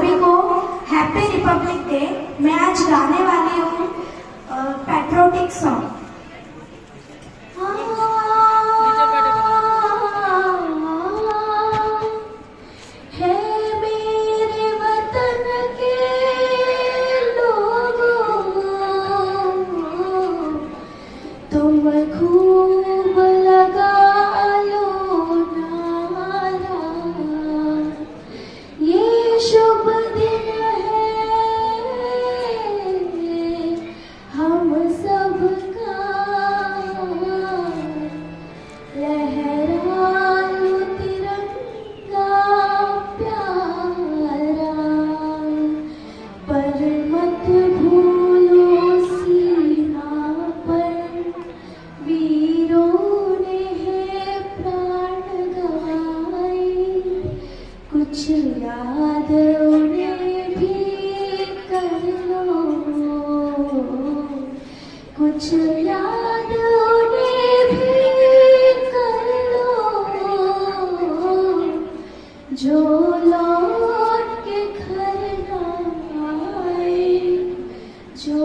सभी को happy Republic day. मैं आज गाने वाली हूँ पैट्रियोटिक सॉन्ग। कुछ याद उन्हें भी कर लो, कुछ याद उन्हें भी कर लो, जो लौट के घर ना आए, जो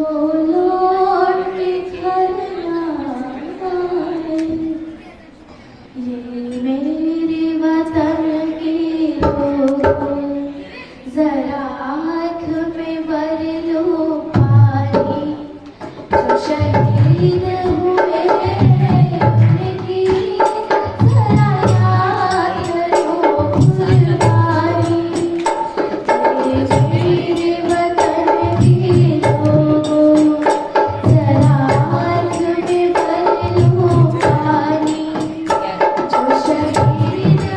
लौट के घर ना आए। ये मेरे वतन जरा आँख में भर लो पानी, जो शहीद हुए उनकी जरा याद करो कुर्बानी। ये मेरे वतन के लोगों, जरा आँख में भर लो पानी, जो शहीद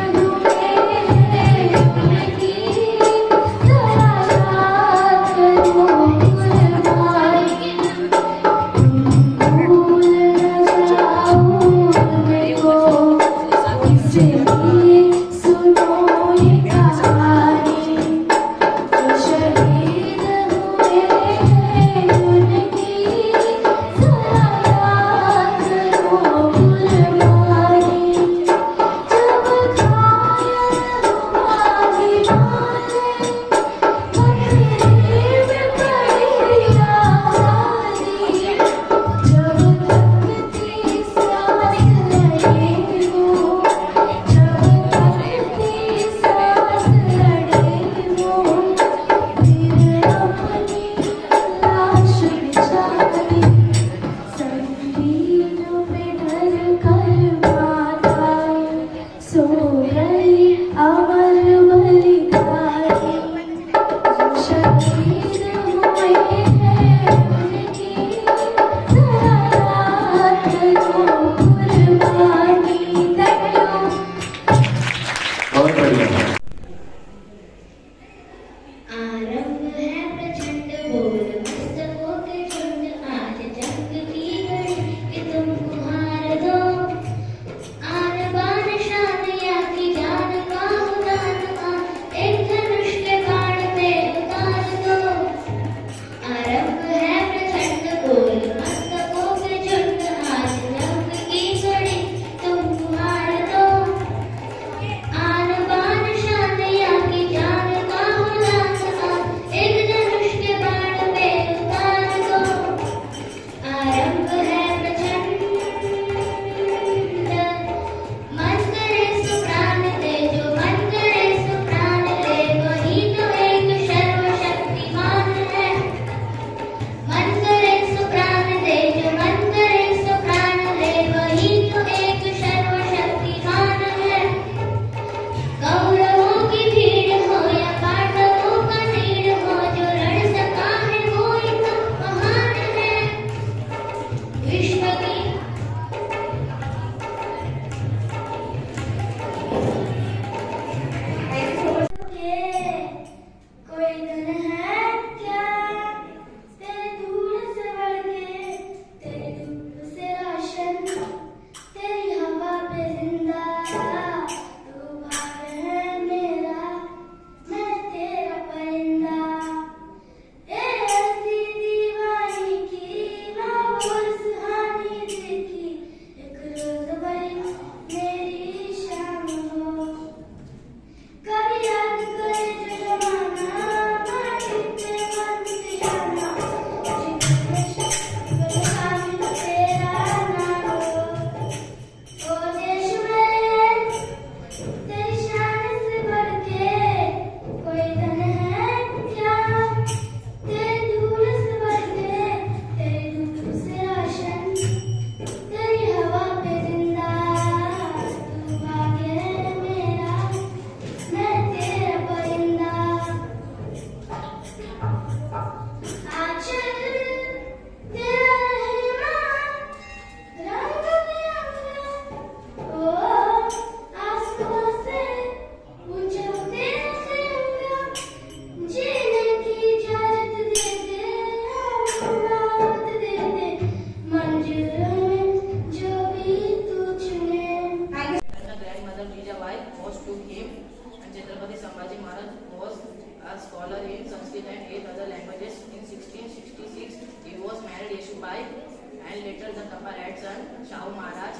Shahu Maharaj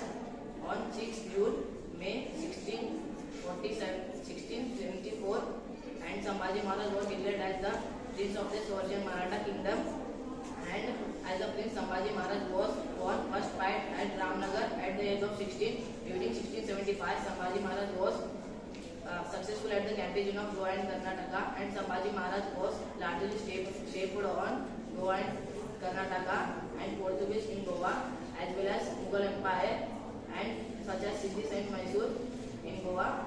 on 6 June May 1674, and Sambhaji Maharaj was declared as the Prince of the Swarazya Maratha Kingdom. And as a prince, Sambhaji Maharaj was born first fight at Ramnagar at the age of 16. During 1675, Sambhaji Maharaj was successful at the campaign of Goa and Karnataka, and Sambhaji Maharaj was largely shaped on Goa and Karnataka and Portuguese in Goa, as well as Mughal Empire and such as Siddhis and Mysore in Goa.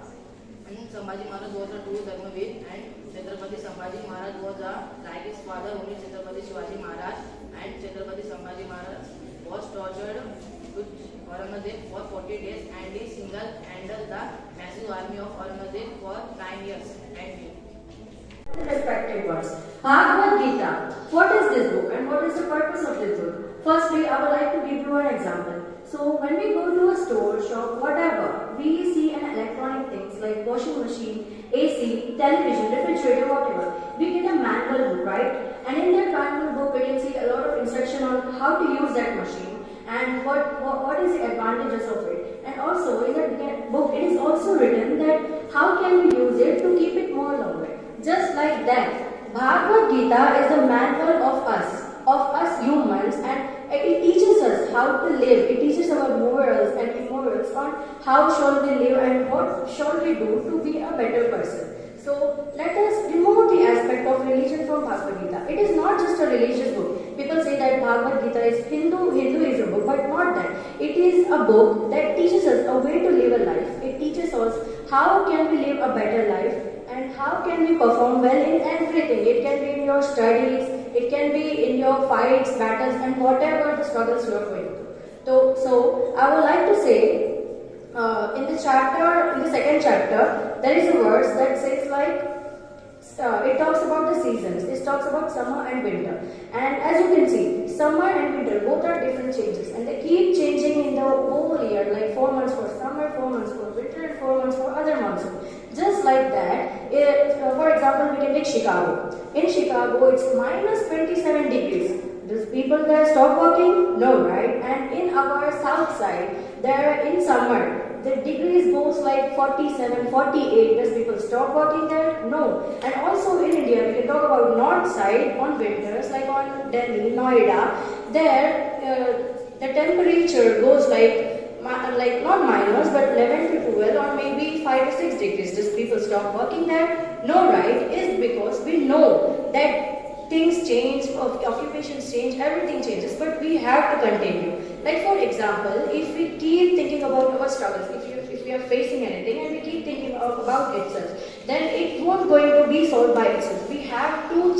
And Sambhaji Maharaj was a true Dharmavir, and Chhatrapati Sambhaji Maharaj was like his father only Chhatrapati Shivaji Maharaj, and Chhatrapati Sambhaji Maharaj was tortured with Aurangzeb for 40 days, and he single-handled the massive army of Aurangzeb for 9 years. Thank you. Respected ones, Bhagavad Gita. What is this book and what is the purpose of this book? Firstly, I would like to give you an example. So when we go to a store, shop, whatever, we see an electronic things like washing machine, AC, television, refrigerator, whatever. We get a manual book, right? And in that manual book, we can see a lot of instruction on how to use that machine and what is the advantages of it. And also in that book, it is also written that how can we use it to keep it more longer. Just like that, Bhagavad Gita is the manual of us humans, and it teaches us how to live. It teaches our morals and immorals on how shall we live and what shall we do to be a better person. So let us remove the aspect of religion from Bhagavad Gita. It is not just a religious book. People say that Bhagavad Gita is Hinduism book, but not that. It is a book that teaches us a way to live a life. It teaches us how can we live a better life and how can we perform well in everything. It can be in your studies, it can be in your fights, battles, and whatever the struggles you are going through. So I would like to say, in the second chapter, there is a verse that says like, it talks about the seasons. It talks about summer and winter. And as you can see, summer and winter both are different changes, and they keep changing in the whole year, like 4 months for summer, 4 months for winter, and 4 months for other monsoon. Just like that, for example, we can take Chicago. In Chicago, it's minus 27 degrees. Does people there stop working? No, right? And in our south side, there in summer, the degrees goes like 47, 48. Does people stop working there? No. And also in India, we can talk about north side on winters, like on Delhi, Noida. There, the temperature goes like not minus, but 11 to 12 or maybe 5 to 6 degrees. Does people stop working there? No, right? It's because we know that things change, occupations change, everything changes, but we have to continue. Like for example, if we keep thinking about our struggles, if we are facing anything and we keep thinking about itself, then it won't going to be solved by itself. We have to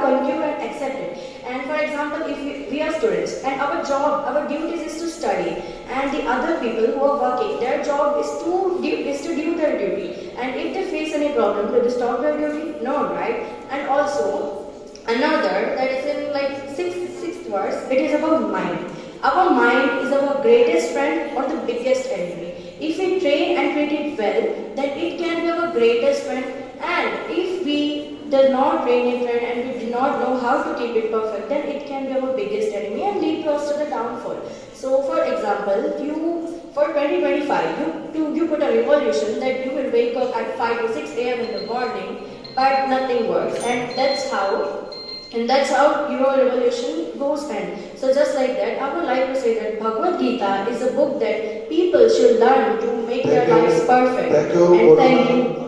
conclude and accept it. And for example, if we are students and our job, our duties is to study, and the other people who are working, their job is to do their duty. And if they face any problem, do they stop their duty? No, right? And also another that is in like sixth verse, it is about mind. Our mind is our greatest friend or the biggest enemy. If we train and treat it well, then it can be our greatest friend. And if we do not train it well and we do not know how to keep it perfect, then it can be our biggest enemy and lead to us to the downfall. So for example, for 2025, you put a resolution that you will wake up at 5 to 6 a.m. in the morning, but nothing works. And that's how your revolution goes end. So just like that, I would like to say that Bhagavad Gita is a book that people should learn to make their lives perfect. Thank you. And thank you.